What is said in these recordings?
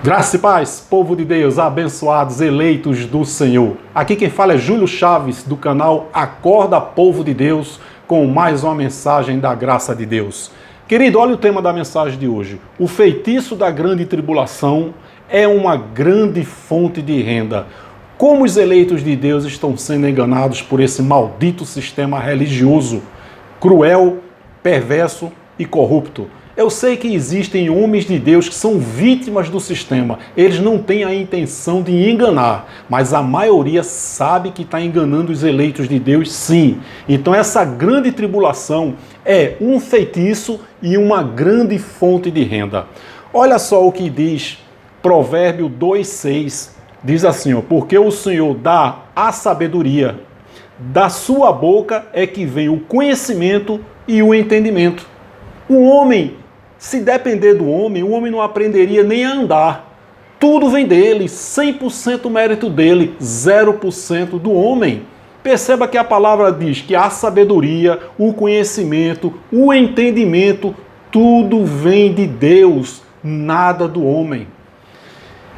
Graça e paz, povo de Deus, abençoados, eleitos do Senhor. Aqui quem fala é Júlio Chaves, do canal Acorda Povo de Deus, com mais uma mensagem da graça de Deus. Querido, olha o tema da mensagem de hoje. O feitiço da grande tribulação é uma grande fonte de renda. Como os eleitos de Deus estão sendo enganados por esse maldito sistema religioso, cruel, perverso e corrupto. Eu sei que existem homens de Deus que são vítimas do sistema. Eles não têm a intenção de enganar, mas a maioria sabe que está enganando os eleitos de Deus, sim. Então essa grande tribulação é um feitiço e uma grande fonte de renda. Olha só o que diz Provérbio 2,6. Diz assim, porque o Senhor dá a sabedoria, da sua boca é que vem o conhecimento e o entendimento. O homem, se depender do homem, o homem não aprenderia nem a andar. Tudo vem dele, 100% mérito dele, 0% do homem. Perceba que a palavra diz que a sabedoria, o conhecimento, o entendimento, tudo vem de Deus, nada do homem.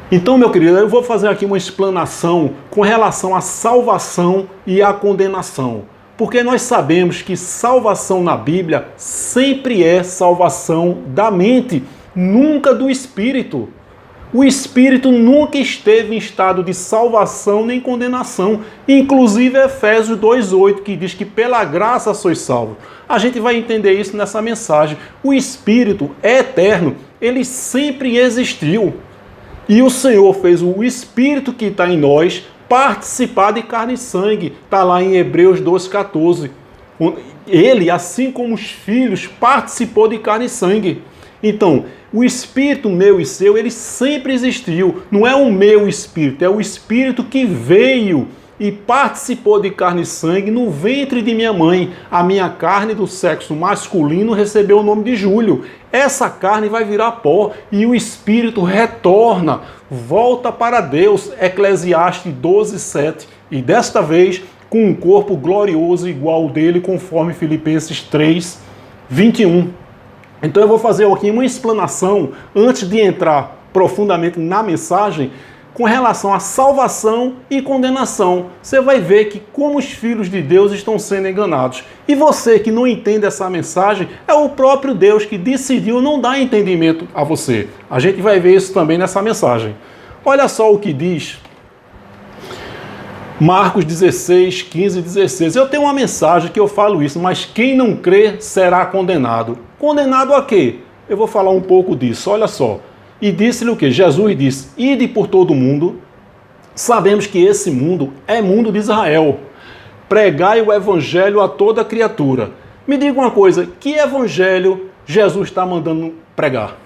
Então, meu querido, eu vou fazer aqui uma explanação com relação à salvação e à condenação. Porque nós sabemos que salvação na Bíblia sempre é salvação da mente, nunca do espírito. O espírito nunca esteve em estado de salvação nem condenação. Inclusive Efésios 2,8, que diz que pela graça sois salvos. A gente vai entender isso nessa mensagem. O espírito é eterno, ele sempre existiu. E o Senhor fez o espírito que está em nós participar de carne e sangue. Está lá em Hebreus 2,14. Ele, assim como os filhos, participou de carne e sangue. Então, o espírito meu e seu, ele sempre existiu. Não é o meu espírito, é o espírito que veio e participou de carne e sangue no ventre de minha mãe. A minha carne do sexo masculino recebeu o nome de Júlio. Essa carne vai virar pó e o espírito retorna, volta para Deus. Eclesiastes 12,7. E desta vez com um corpo glorioso igual ao dele, conforme Filipenses 3:21. Então eu vou fazer aqui uma explanação antes de entrar profundamente na mensagem com relação à salvação e condenação. Você vai ver que como os filhos de Deus estão sendo enganados. E você que não entende essa mensagem, é o próprio Deus que decidiu não dar entendimento a você. A gente vai ver isso também nessa mensagem. Olha só o que diz Marcos 16, 15 e 16. Eu tenho uma mensagem que eu falo isso, mas quem não crê será condenado. Condenado a quê? Eu vou falar um pouco disso, olha só. E disse-lhe o quê? Jesus disse, ide por todo o mundo. Sabemos que esse mundo é mundo de Israel. Pregai o evangelho a toda criatura. Me diga uma coisa, que evangelho Jesus está mandando pregar?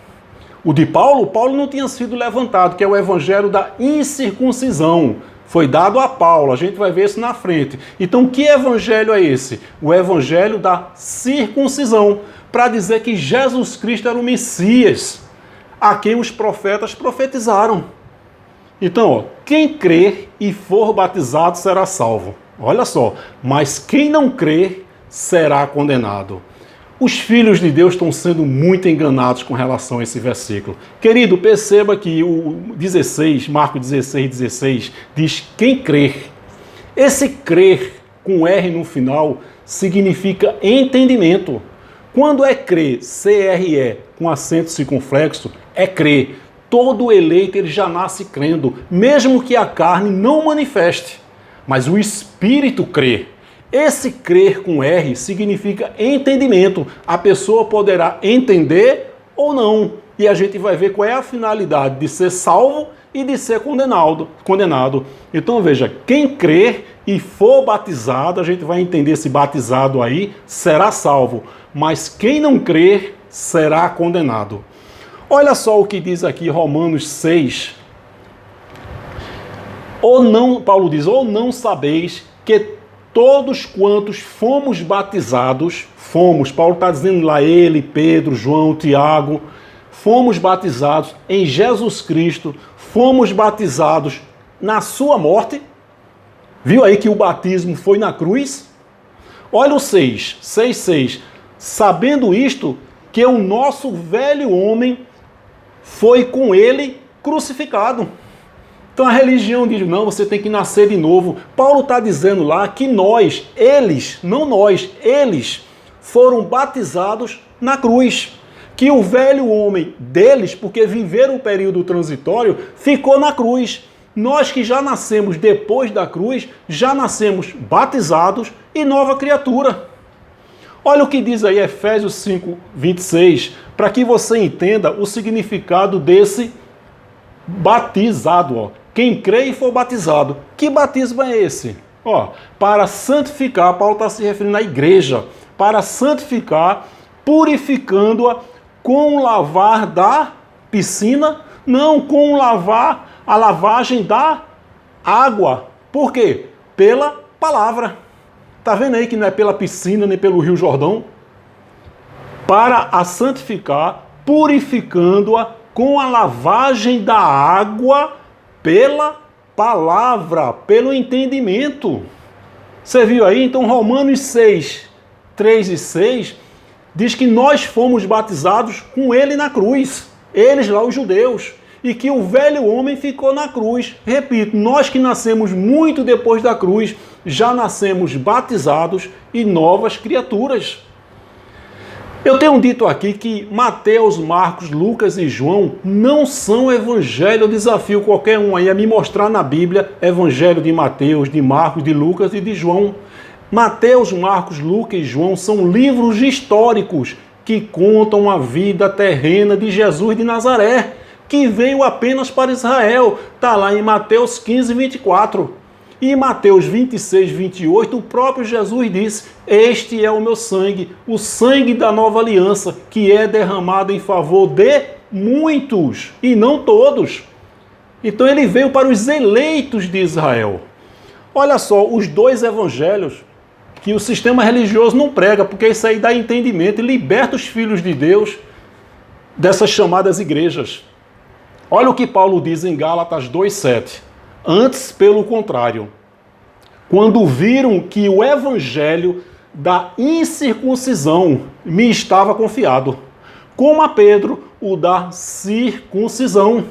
O de Paulo? Paulo não tinha sido levantado, que é o evangelho da incircuncisão. Foi dado a Paulo, a gente vai ver isso na frente. Então, que evangelho é esse? O evangelho da circuncisão, para dizer que Jesus Cristo era o Messias, a quem os profetas profetizaram. Então, quem crer e for batizado será salvo. Olha só, mas quem não crer será condenado. Os filhos de Deus estão sendo muito enganados com relação a esse versículo. Querido, perceba que o 16, Marcos 16 diz quem crer. Esse crer com R no final significa entendimento. Quando é crer, C-R-E, com acento circunflexo, é crer. Todo eleito ele já nasce crendo, mesmo que a carne não manifeste. Mas o Espírito crê. Esse crer com R significa entendimento. A pessoa poderá entender ou não. E a gente vai ver qual é a finalidade de ser salvo e de ser condenado. Então veja, quem crer e for batizado, a gente vai entender esse batizado aí, será salvo. Mas quem não crer, será condenado. Olha só o que diz aqui Romanos 6. Paulo diz, ou não sabeis que todos quantos fomos batizados, Paulo está dizendo lá, ele, Pedro, João, Tiago, fomos batizados em Jesus Cristo, fomos batizados na sua morte. Viu aí que o batismo foi na cruz? Olha o 6:6. Sabendo isto, que o nosso velho homem foi com ele crucificado. Então a religião diz, não, você tem que nascer de novo. Paulo está dizendo lá que nós, eles, não nós, eles foram batizados na cruz. Que o velho homem deles, porque viveram o período transitório, ficou na cruz. Nós que já nascemos depois da cruz, já nascemos batizados e nova criatura. Olha o que diz aí Efésios 5, 26, para que você entenda o significado desse batizado, ó. Quem crê e for batizado. Que batismo é esse? Ó, para santificar, Paulo está se referindo à igreja, para santificar, purificando-a com o lavar da piscina, não com a lavagem da água. Por quê? Pela palavra. Está vendo aí que não é pela piscina nem pelo Rio Jordão? Para a santificar, purificando-a com a lavagem da água pela palavra, pelo entendimento. Você viu aí? Então Romanos 6, 3 e 6 diz que nós fomos batizados com ele na cruz. Eles lá, os judeus. E que o velho homem ficou na cruz. Repito, nós que nascemos muito depois da cruz, já nascemos batizados e novas criaturas. Eu tenho dito aqui que Mateus, Marcos, Lucas e João não são evangelho. Eu desafio qualquer um aí a me mostrar na Bíblia evangelho de Mateus, de Marcos, de Lucas e de João. Mateus, Marcos, Lucas e João são livros históricos que contam a vida terrena de Jesus de Nazaré, que veio apenas para Israel. Está lá em Mateus 15, 24. E em Mateus 26, 28, o próprio Jesus disse, este é o meu sangue, o sangue da nova aliança, que é derramado em favor de muitos, e não todos. Então ele veio para os eleitos de Israel. Olha só, os dois evangelhos que o sistema religioso não prega, porque isso aí dá entendimento e liberta os filhos de Deus dessas chamadas igrejas. Olha o que Paulo diz em Gálatas 2,7. Antes, pelo contrário, quando viram que o evangelho da incircuncisão me estava confiado, como a Pedro o da circuncisão.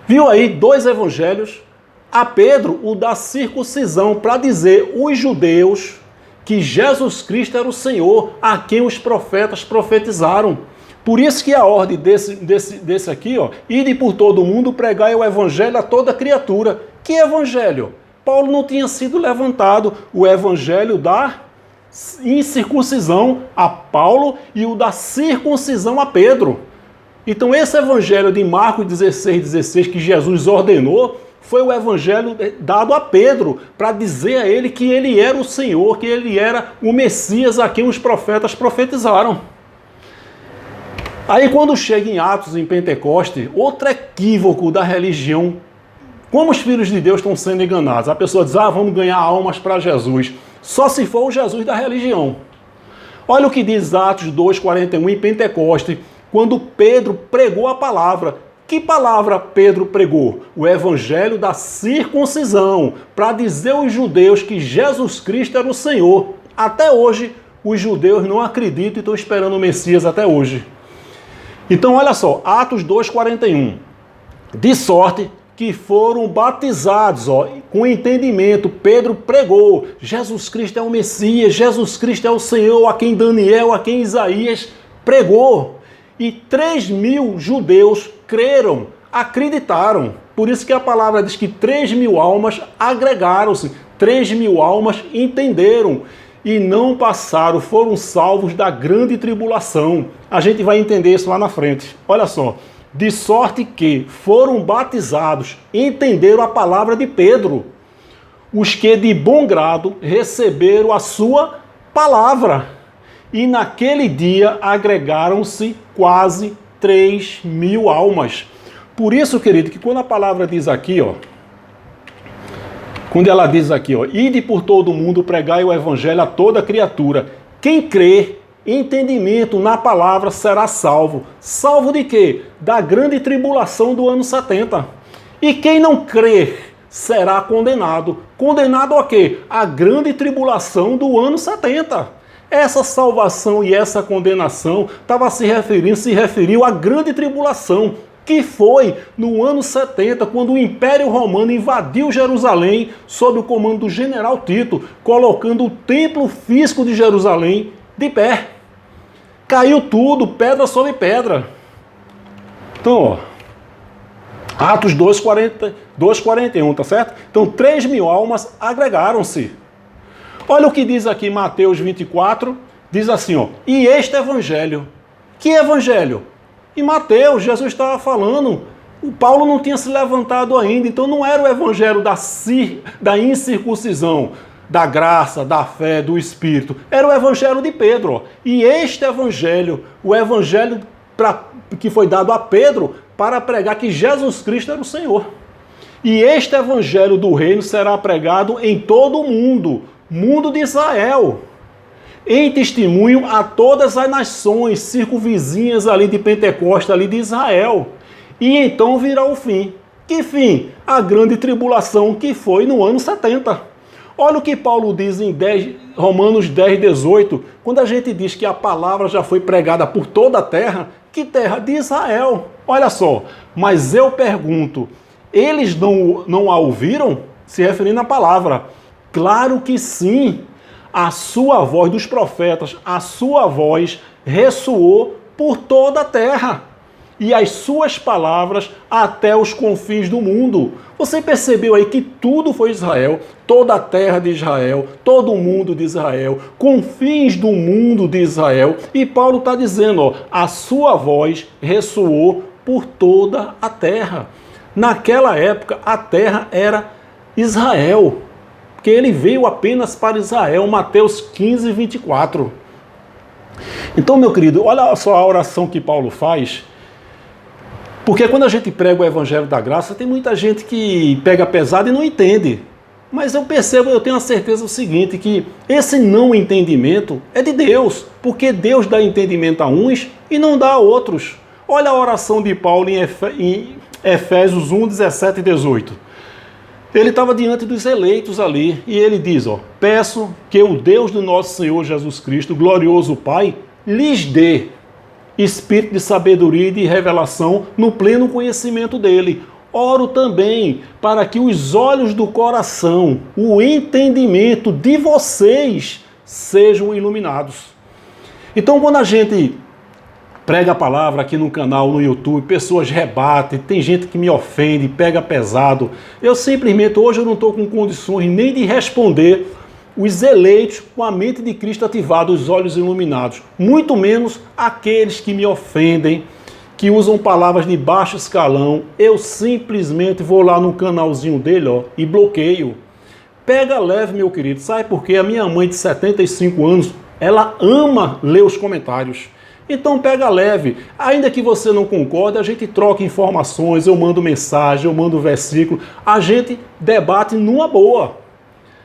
Viu aí dois evangelhos? A Pedro o da circuncisão, para dizer os judeus que Jesus Cristo era o Senhor, a quem os profetas profetizaram. Por isso que a ordem desse aqui, ó, ide por todo mundo, pregai o evangelho a toda criatura. Que evangelho? Paulo não tinha sido levantado o evangelho da incircuncisão a Paulo e o da circuncisão a Pedro. Então esse evangelho de Marcos 16, 16 que Jesus ordenou, foi o evangelho dado a Pedro, para dizer a ele que ele era o Senhor, que ele era o Messias a quem os profetas profetizaram. Aí quando chega em Atos, em Pentecoste, outro equívoco da religião, como os filhos de Deus estão sendo enganados. A pessoa diz, vamos ganhar almas para Jesus. Só se for o Jesus da religião. Olha o que diz Atos 2:41 em Pentecoste, quando Pedro pregou a palavra. Que palavra Pedro pregou? O evangelho da circuncisão, para dizer aos judeus que Jesus Cristo era o Senhor. Até hoje, os judeus não acreditam e estão esperando o Messias até hoje. Então, olha só, Atos 2:41. De sorte que foram batizados, ó, com entendimento. Pedro pregou, Jesus Cristo é o Messias, Jesus Cristo é o Senhor, a quem Daniel, a quem Isaías pregou. E 3.000 judeus creram, acreditaram. Por isso que a palavra diz que 3.000 almas agregaram-se, 3.000 almas entenderam e não passaram, foram salvos da grande tribulação. A gente vai entender isso lá na frente. Olha só. De sorte que foram batizados, entenderam a palavra de Pedro, os que de bom grado receberam a sua palavra. E naquele dia agregaram-se quase 3.000 almas. Por isso, querido, que quando a palavra diz aqui, ó, quando ela diz aqui, ó, ide por todo mundo, pregai o evangelho a toda criatura. Quem crê, entendimento na palavra, será salvo. Salvo de quê? Da grande tribulação do ano 70. E quem não crer será condenado. Condenado a quê? A grande tribulação do ano 70. Essa salvação e essa condenação se referiu à grande tribulação. que foi no ano 70, quando o Império Romano invadiu Jerusalém sob o comando do general Tito, colocando o templo físico de Jerusalém de pé. Caiu tudo, pedra sobre pedra. Então, Atos 2:41, tá certo? Então, 3.000 almas agregaram-se. Olha o que diz aqui Mateus 24, diz assim, ó, e este evangelho. Que evangelho? Em Mateus, Jesus estava falando, o Paulo não tinha se levantado ainda, então não era o evangelho da incircuncisão, da graça, da fé, do Espírito. Era o evangelho de Pedro. Ó. E este evangelho, o evangelho que foi dado a Pedro para pregar que Jesus Cristo era o Senhor. E este evangelho do reino será pregado em todo o mundo, mundo de Israel, em testemunho a todas as nações circunvizinhas ali de Pentecostes, ali de Israel. E então virá o fim. Que fim? A grande tribulação que foi no ano 70. Olha o que Paulo diz em Romanos 10:18, quando a gente diz que a palavra já foi pregada por toda a terra, que terra? De Israel. Olha só, mas eu pergunto, eles não a ouviram? Se referindo à palavra. Claro que sim. A sua voz dos profetas, a sua voz ressoou por toda a terra. E as suas palavras até os confins do mundo. Você percebeu aí que tudo foi Israel, toda a terra de Israel, todo o mundo de Israel, confins do mundo de Israel. E Paulo está dizendo, ó, a sua voz ressoou por toda a terra. Naquela época, a terra era Israel, porque ele veio apenas para Israel, Mateus 15:24. Então, meu querido, olha só a oração que Paulo faz. Porque quando a gente prega o Evangelho da Graça, tem muita gente que pega pesado e não entende. Mas eu percebo, eu tenho a certeza do seguinte, que esse não entendimento é de Deus, porque Deus dá entendimento a uns e não dá a outros. Olha a oração de Paulo em Efésios 1:17 e 18. Ele estava diante dos eleitos ali e ele diz, ó, peço que o Deus do nosso Senhor Jesus Cristo, glorioso Pai, lhes dê espírito de sabedoria e de revelação no pleno conhecimento dele. Oro também para que os olhos do coração, o entendimento de vocês sejam iluminados. Então, quando a gente prega a palavra aqui no canal, no YouTube, pessoas rebatem, tem gente que me ofende, pega pesado. Eu simplesmente, hoje eu não estou com condições nem de responder os eleitos com a mente de Cristo ativada, os olhos iluminados. Muito menos aqueles que me ofendem, que usam palavras de baixo escalão. Eu simplesmente vou lá no canalzinho dele, ó, e bloqueio. Pega leve, meu querido. Sabe por quê? A minha mãe de 75 anos, ela ama ler os comentários. Então pega leve, ainda que você não concorde, a gente troca informações, eu mando mensagem, eu mando versículo, a gente debate numa boa.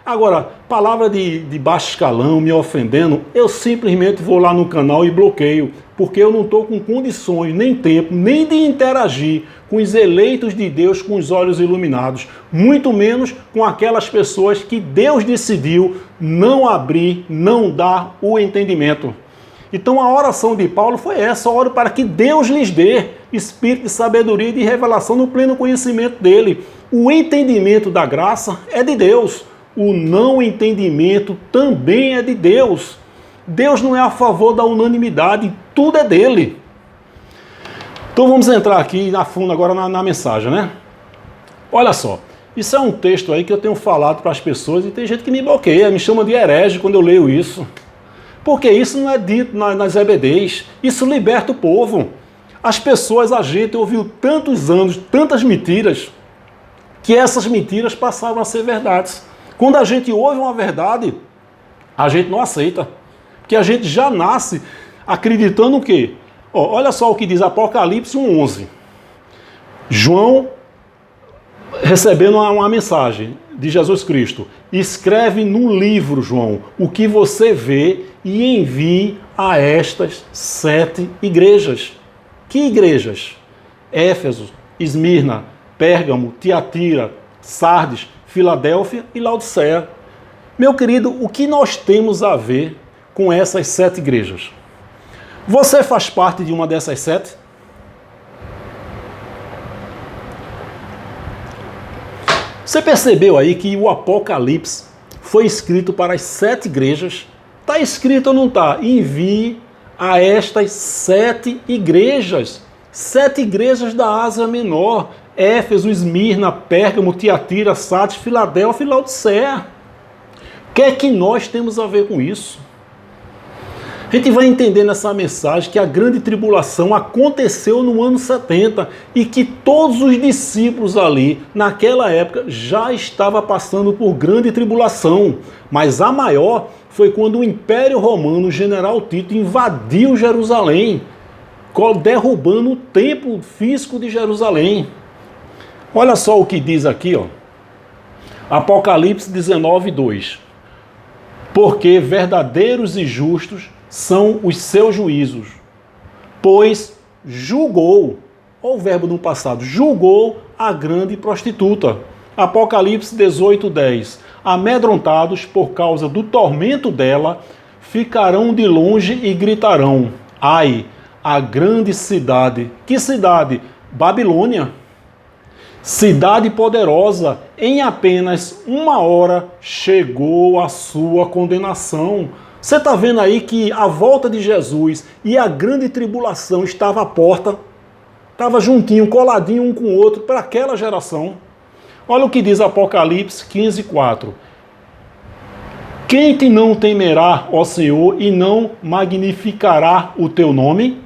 Agora, palavra de baixo escalão, me ofendendo, eu simplesmente vou lá no canal e bloqueio, porque eu não estou com condições, nem tempo, nem de interagir com os eleitos de Deus com os olhos iluminados, muito menos com aquelas pessoas que Deus decidiu não abrir, não dar o entendimento. Então a oração de Paulo foi essa, oro para que Deus lhes dê espírito de sabedoria e de revelação no pleno conhecimento dele. O entendimento da graça é de Deus, o não entendimento também é de Deus. Deus não é a favor da unanimidade, tudo é dele. Então vamos entrar aqui a fundo agora na mensagem, né? Olha só, isso é um texto aí que eu tenho falado para as pessoas e tem gente que me bloqueia, me chama de herege quando eu leio isso. Porque isso não é dito nas EBDs, isso liberta o povo. As pessoas, a gente ouviu tantos anos, tantas mentiras, que essas mentiras passaram a ser verdades. Quando a gente ouve uma verdade, a gente não aceita. Porque a gente já nasce acreditando o quê? Olha só o que diz Apocalipse 1:11. João recebendo uma mensagem de Jesus Cristo. Escreve no livro, João, o que você vê e envie a estas 7 igrejas. Que igrejas? Éfeso, Esmirna, Pérgamo, Tiatira, Sardes, Filadélfia e Laodiceia. Meu querido, o que nós temos a ver com essas 7 igrejas? Você faz parte de uma dessas 7? Você percebeu aí que o Apocalipse foi escrito para as 7 igrejas? Está escrito ou não está? Envie a estas 7 igrejas. 7 igrejas da Ásia Menor. Éfeso, Esmirna, Pérgamo, Tiatira, Sardes, Filadélfia e Laodiceia. O que é que nós temos a ver com isso? A gente vai entender nessa mensagem que a grande tribulação aconteceu no ano 70 e que todos os discípulos ali, naquela época, já estavam passando por grande tribulação. Mas a maior foi quando o Império Romano, o general Tito, invadiu Jerusalém, derrubando o templo físico de Jerusalém. Olha só o que diz aqui, ó. Apocalipse 19, 2. Porque verdadeiros e justos são os seus juízos, pois julgou, olha o verbo no passado, julgou a grande prostituta. Apocalipse 18, 10. Amedrontados por causa do tormento dela, ficarão de longe e gritarão: ai, a grande cidade. Que cidade? Babilônia. Cidade poderosa, em apenas 1 hora chegou a sua condenação. Você está vendo aí que a volta de Jesus e a grande tribulação estava à porta, estava juntinho, coladinho um com o outro para aquela geração. Olha o que diz Apocalipse 15, 4. Quem te não temerá, ó Senhor, e não magnificará o teu nome?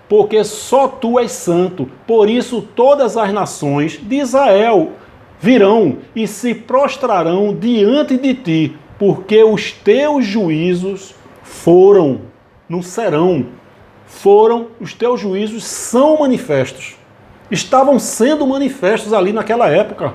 Porque só tu és santo, por isso todas as nações de Israel virão e se prostrarão diante de ti, porque os teus juízos não serão. Os teus juízos são manifestos. Estavam sendo manifestos ali naquela época.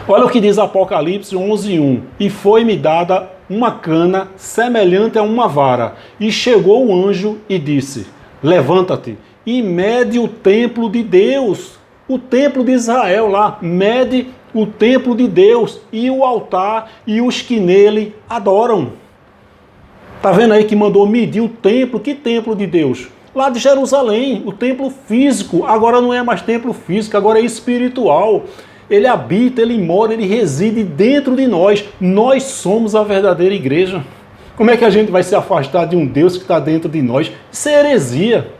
Olha o que diz Apocalipse 11, 1. E foi-me dada uma cana semelhante a uma vara. E chegou o anjo e disse: levanta-te e mede o templo de Deus. O templo de Israel lá, mede o templo de Deus e o altar e os que nele adoram. Tá vendo aí que mandou medir o templo? Que templo de Deus? Lá de Jerusalém, o templo físico. Agora não é mais templo físico, agora é espiritual. Ele habita, ele mora, ele reside dentro de nós. Nós somos a verdadeira igreja. Como é que a gente vai se afastar de um Deus que está dentro de nós? Isso é heresia.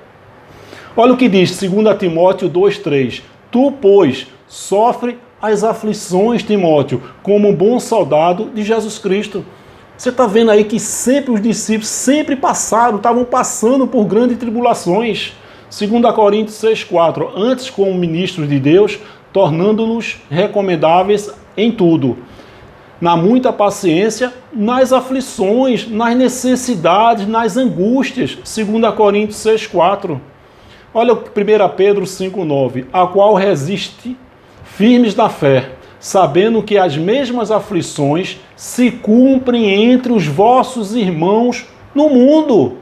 Olha o que diz 2 Timóteo 2,3. Tu, pois, sofre as aflições, Timóteo, como um bom soldado de Jesus Cristo. Você está vendo aí que sempre os discípulos estavam passando por grandes tribulações. 2 Coríntios 6,4. Antes, como ministros de Deus, tornando-nos recomendáveis em tudo, na muita paciência, nas aflições, nas necessidades, nas angústias. 2 Coríntios 6,4. Olha 1 Pedro 5,9. A qual resiste firmes da fé, sabendo que as mesmas aflições se cumprem entre os vossos irmãos no mundo.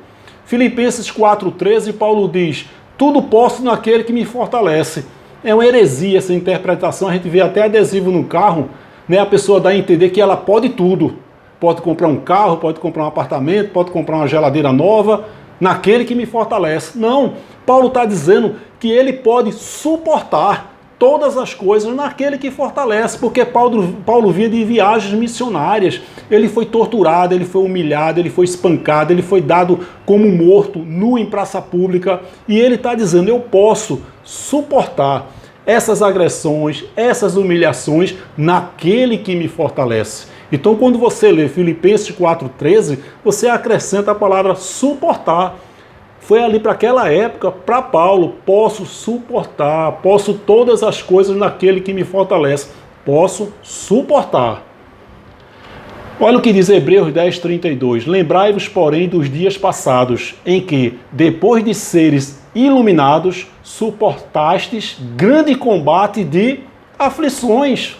Filipenses 4,13, Paulo diz: tudo posso naquele que me fortalece. É uma heresia essa interpretação, a gente vê até adesivo no carro, né? A pessoa dá a entender que ela pode tudo. Pode comprar um carro, pode comprar um apartamento, pode comprar uma geladeira nova, naquele que me fortalece. Não, Paulo está dizendo que ele pode suportar todas as coisas naquele que fortalece, porque Paulo vinha de viagens missionárias, ele foi torturado, ele foi humilhado, ele foi espancado, ele foi dado como morto, nu em praça pública, e ele está dizendo: eu posso suportar essas agressões, essas humilhações naquele que me fortalece. Então, quando você lê Filipenses 4,13, você acrescenta a palavra suportar. Foi ali para aquela época, para Paulo: posso suportar, posso todas as coisas naquele que me fortalece. Posso suportar. Olha o que diz Hebreus 10:32. Lembrai-vos, porém, dos dias passados, em que, depois de seres iluminados, suportastes grande combate de aflições.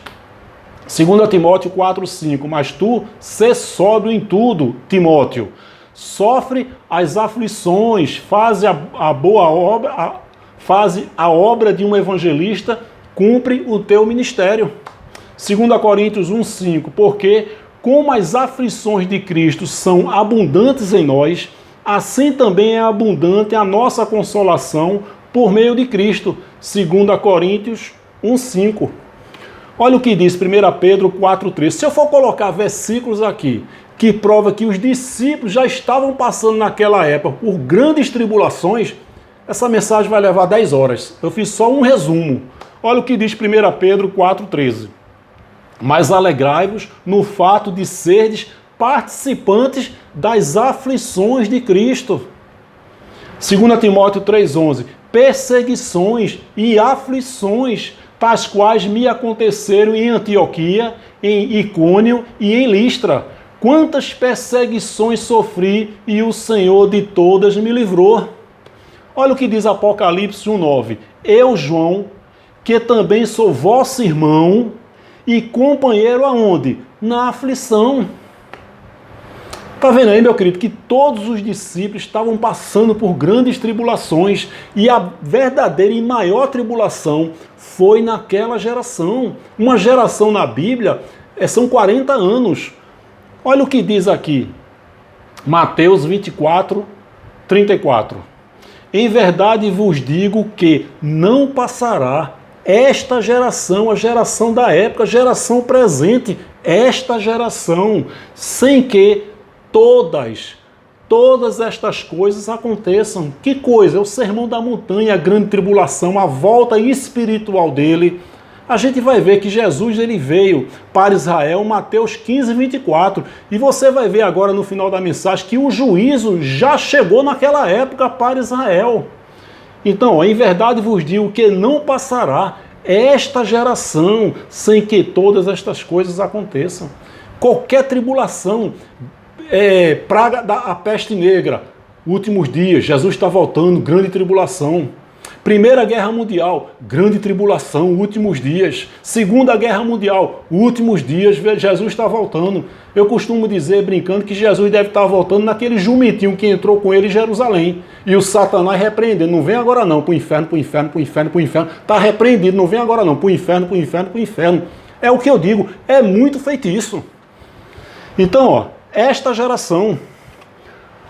2 Timóteo 4,5. Mas tu, sê sóbrio em tudo, Timóteo. Sofre as aflições, faze a boa obra, faze a obra de um evangelista, cumpre o teu ministério. 2 Coríntios 1,5. Porque como as aflições de Cristo são abundantes em nós, assim também é abundante a nossa consolação por meio de Cristo. 2 Coríntios 1,5. Olha o que diz 1 Pedro 4,3. Se eu for colocar versículos aqui que prova que os discípulos já estavam passando naquela época por grandes tribulações, essa mensagem vai levar 10 horas. Eu fiz só um resumo. Olha o que diz 1 Pedro 4,13. Mas alegrai-vos no fato de serdes participantes das aflições de Cristo. 2 Timóteo 3,11. Perseguições e aflições, tais quais me aconteceram em Antioquia, em Icônio e em Listra. Quantas perseguições sofri e o Senhor de todas me livrou. Olha o que diz Apocalipse 1,9. Eu, João, que também sou vosso irmão e companheiro aonde? Na aflição. Está vendo aí, meu querido, que todos os discípulos estavam passando por grandes tribulações e a verdadeira e maior tribulação foi naquela geração. Uma geração na Bíblia são 40 anos. Olha o que diz aqui, Mateus 24, 34. Em verdade vos digo que não passará esta geração, a geração da época, a geração presente, esta geração, sem que todas estas coisas aconteçam. Que coisa? É o sermão da montanha, a grande tribulação, a volta espiritual dele. A gente vai ver que Jesus ele veio para Israel, Mateus 15, 24. E você vai ver agora no final da mensagem que o juízo já chegou naquela época para Israel. Então, em verdade vos digo que não passará esta geração sem que todas estas coisas aconteçam. Qualquer tribulação, praga da peste negra, últimos dias, Jesus está voltando, grande tribulação. Primeira Guerra Mundial, grande tribulação, últimos dias. Segunda Guerra Mundial, últimos dias, Jesus está voltando. Eu costumo dizer, brincando, que Jesus deve estar voltando naquele jumentinho que entrou com ele em Jerusalém. E o Satanás repreendendo, não vem agora não, para o inferno, para o inferno, para o inferno, para o inferno. Está repreendido, não vem agora não, para o inferno, para o inferno, para o inferno. É o que eu digo, é muito feitiço. Então, ó, esta geração,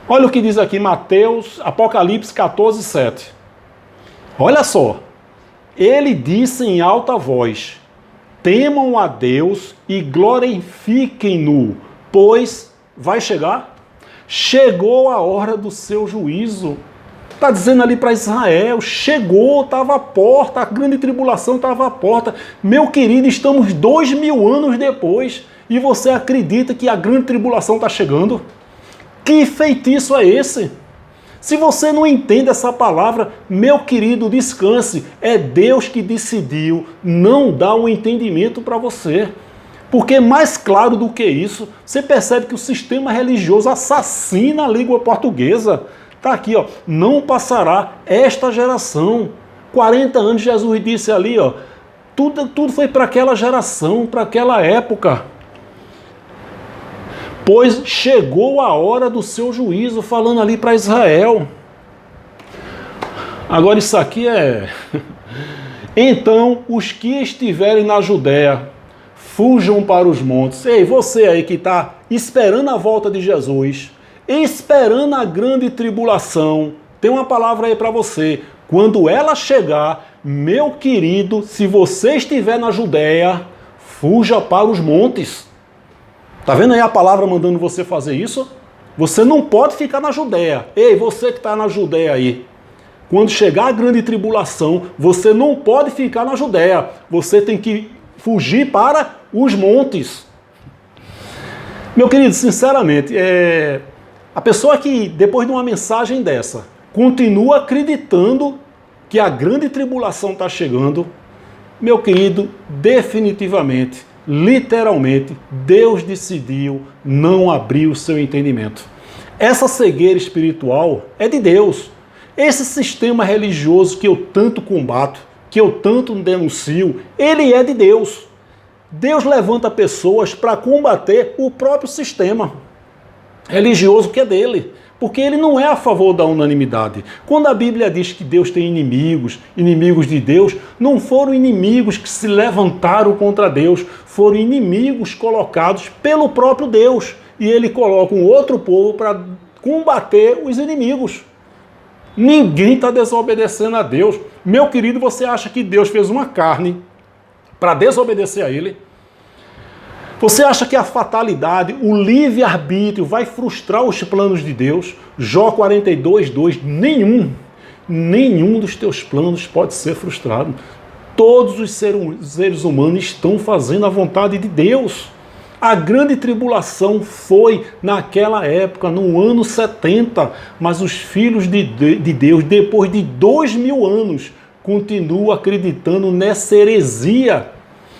olha o que diz aqui Mateus, Apocalipse 14, 7. Olha só, ele disse em alta voz, temam a Deus e glorifiquem-no, pois vai chegar? Chegou a hora do seu juízo. Está dizendo ali para Israel, chegou, estava à porta, a grande tribulação estava à porta. Meu querido, estamos 2000 anos depois e você acredita que a grande tribulação está chegando? Que feitiço é esse? Se você não entende essa palavra, meu querido, descanse. É Deus que decidiu não dar um entendimento para você. Porque mais claro do que isso, você percebe que o sistema religioso assassina a língua portuguesa. Está aqui, ó, não passará esta geração. 40 anos Jesus disse ali, ó, tudo foi para aquela geração, para aquela época. Pois chegou a hora do seu juízo, falando ali para Israel. Agora isso aqui é... Então, os que estiverem na Judéia, fujam para os montes. Ei, você aí que está esperando a volta de Jesus, esperando a grande tribulação, tem uma palavra aí para você. Quando ela chegar, meu querido, se você estiver na Judéia, fuja para os montes. Tá vendo aí a palavra mandando você fazer isso? Você não pode ficar na Judéia. Ei, você que está na Judéia aí. Quando chegar a grande tribulação, você não pode ficar na Judéia. Você tem que fugir para os montes. Meu querido, sinceramente, a pessoa que, depois de uma mensagem dessa, continua acreditando que a grande tribulação está chegando, meu querido, definitivamente, literalmente, Deus decidiu não abrir o seu entendimento. Essa cegueira espiritual é de Deus. Esse sistema religioso que eu tanto combato, que eu tanto denuncio, ele é de Deus. Deus levanta pessoas para combater o próprio sistema religioso que é dele, porque ele não é a favor da unanimidade. Quando a Bíblia diz que Deus tem inimigos, inimigos de Deus, não foram inimigos que se levantaram contra Deus, foram inimigos colocados pelo próprio Deus. E ele coloca um outro povo para combater os inimigos. Ninguém está desobedecendo a Deus. Meu querido, você acha que Deus fez uma carne para desobedecer a ele? Você acha que a fatalidade, o livre-arbítrio vai frustrar os planos de Deus? Jó 42:2, nenhum dos teus planos pode ser frustrado. Todos os seres humanos estão fazendo a vontade de Deus. A grande tribulação foi naquela época, no ano 70, mas os filhos de Deus, depois de 2000 anos, continuam acreditando nessa heresia,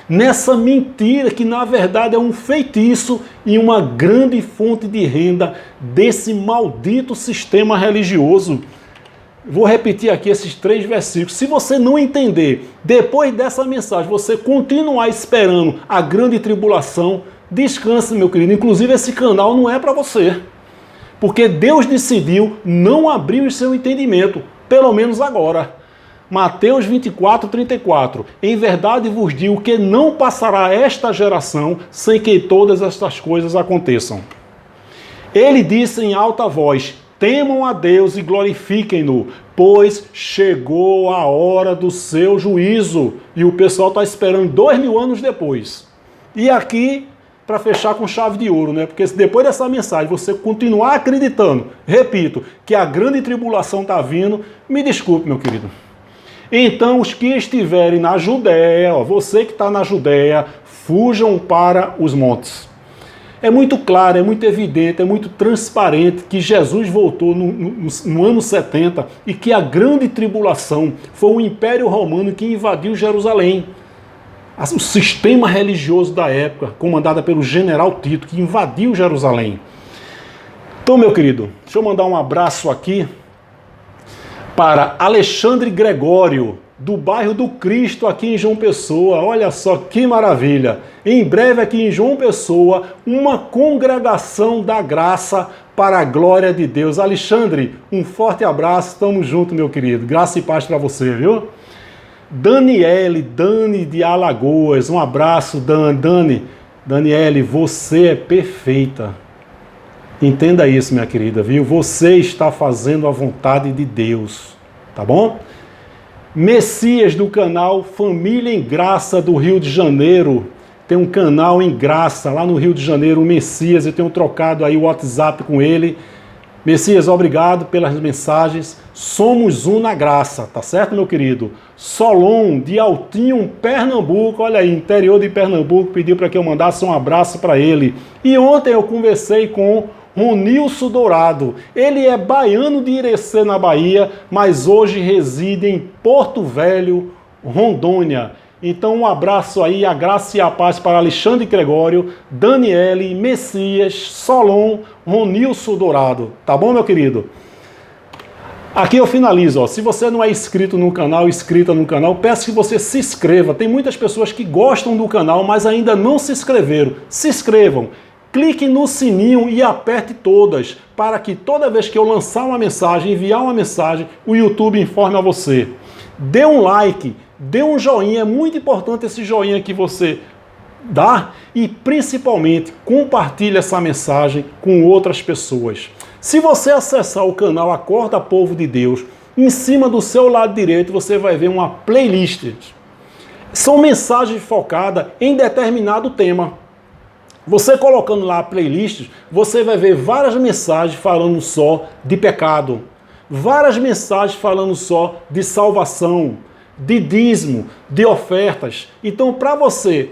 nessa mentira que na verdade é um feitiço e uma grande fonte de renda desse maldito sistema religioso. Vou repetir aqui esses 3 versículos. Se você não entender, depois dessa mensagem, você continuar esperando a grande tribulação, descanse, meu querido. Inclusive, esse canal não é para você. Porque Deus decidiu não abrir o seu entendimento, pelo menos agora. Mateus 24:34. Em verdade vos digo que não passará esta geração sem que todas estas coisas aconteçam. Ele disse em alta voz: temam a Deus e glorifiquem-no, pois chegou a hora do seu juízo. E o pessoal está esperando 2000 anos depois. E aqui, para fechar com chave de ouro, né? Porque se depois dessa mensagem você continuar acreditando, repito, que a grande tribulação está vindo, me desculpe, meu querido. Então, os que estiverem na Judéia, você que está na Judéia, fujam para os montes. É muito claro, é muito evidente, é muito transparente que Jesus voltou no ano 70 e que a grande tribulação foi o Império Romano que invadiu Jerusalém. O sistema religioso da época, comandado pelo general Tito, que invadiu Jerusalém. Então, meu querido, deixa eu mandar um abraço aqui para Alexandre Gregório, do bairro do Cristo, aqui em João Pessoa. Olha só que maravilha! Em breve aqui em João Pessoa, uma congregação da graça para a glória de Deus. Alexandre, um forte abraço, tamo junto, meu querido. Graça e paz para você, viu? Dani de Alagoas, um abraço, Daniele, você é perfeita. Entenda isso, minha querida, viu? Você está fazendo a vontade de Deus, tá bom? Messias, do canal Família em Graça do Rio de Janeiro. Tem um canal em Graça lá no Rio de Janeiro, o Messias. Eu tenho trocado aí o WhatsApp com ele. Messias, obrigado pelas mensagens. Somos um na graça, tá certo, meu querido? Solon, de Altinho, Pernambuco. Olha aí, interior de Pernambuco, pediu para que eu mandasse um abraço para ele. E ontem eu conversei com Ronilson Dourado. Ele é baiano de Irecê, na Bahia, mas hoje reside em Porto Velho, Rondônia. Então um abraço aí, a graça e a paz para Alexandre Gregório, Daniele, Messias, Solon, Ronilson Dourado. Tá bom, meu querido? Aqui eu finalizo, ó. Se você não é inscrita no canal, peço que você se inscreva. Tem muitas pessoas que gostam do canal, mas ainda não se inscreveram. Se inscrevam. Clique no sininho e aperte todas, para que toda vez que eu lançar uma mensagem, enviar uma mensagem, o YouTube informe a você. Dê um like, dê um joinha, é muito importante esse joinha que você dá e principalmente compartilhe essa mensagem com outras pessoas. Se você acessar o canal Acorda Povo de Deus, em cima do seu lado direito você vai ver uma playlist. São mensagens focadas em determinado tema. Você colocando lá a playlist, você vai ver várias mensagens falando só de pecado, várias mensagens falando só de salvação, de dízimo, de ofertas. Então, para você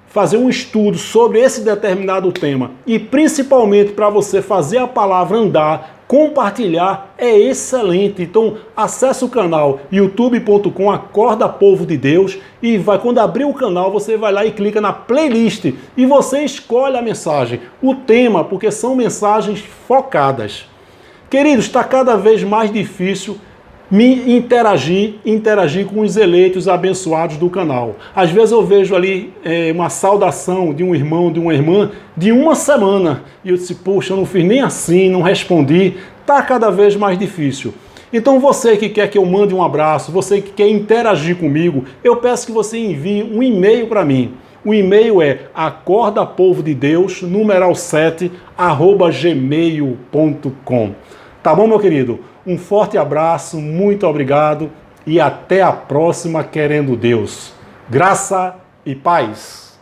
fazer um estudo sobre esse determinado tema e principalmente para você fazer a palavra andar, compartilhar, é excelente. Então acesse o canal youtube.com Acorda Povo de Deus e quando abrir o canal você vai lá e clica na playlist e você escolhe a mensagem, o tema, porque são mensagens focadas. Queridos, está cada vez mais difícil me interagir com os eleitos abençoados do canal. Às vezes eu vejo ali uma saudação de um irmão, de uma irmã, de uma semana. E eu disse, poxa, eu não fiz nem assim, não respondi. Está cada vez mais difícil. Então você que quer que eu mande um abraço, você que quer interagir comigo, eu peço que você envie um e-mail para mim. O e-mail é acordapovodedeus, numeral 7, @gmail.com. Tá bom, meu querido? Um forte abraço, muito obrigado e até a próxima, querendo Deus. Graça e paz.